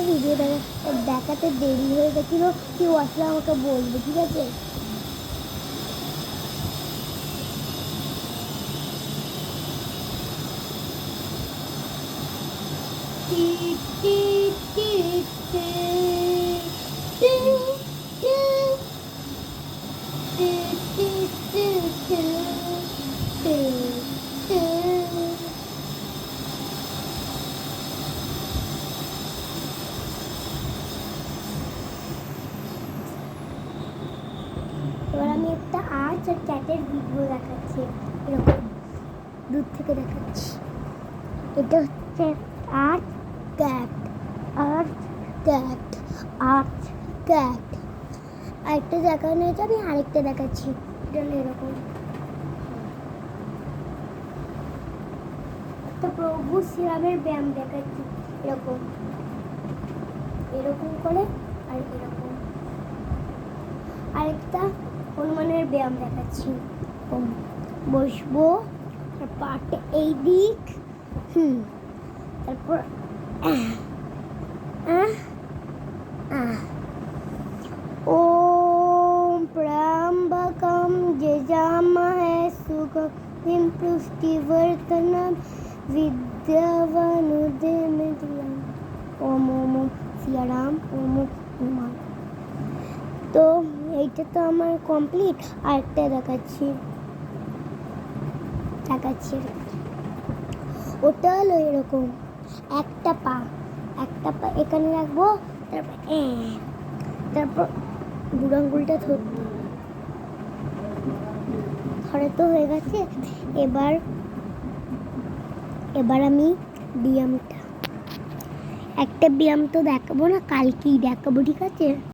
Video দেখাতে দেরি হয়ে গেছিলো, কেউ আসলে আমাকে বলবে, ঠিক আছে? এবার আমি একটা আর্ট আর ক্যাটের ভিডিও দেখাচ্ছি, এরকম দূর থেকে দেখাচ্ছি। এটা হচ্ছে art cat, art cat, art cat. আরেকটা দেখানো হয়েছে, আমি আরেকটা দেখাচ্ছি। এটা এরকম একটা প্রভু শ্রীরামের ব্যায়াম দেখাচ্ছি, এরকম এরকম করে, আর এরকম আরেকটা হনুমানের ব্যায়াম দেখাচ্ছি। বসবো, পাটা এই দিক, তারপর ओम त्र्यंबकं यजामहे सुगन्धिं पुष्टिवर्धनं विद्यावानुदेवयम्। ओम ओम सिया राम, ओम हनुमान। তো এইটা তো আমার কমপ্লিট। আরেকটা দেখাচ্ছি, ওটা হলো এরকম একটা পা এখানে রাখবো, তারপর বুড়ো আঙ্গুলটা ধরে তো হয়ে গেছে। এবার আমি ব্যায়ামটা, একটা ব্যায়াম তো দেখাবো না, কালকেই দেখাবো, ঠিক আছে?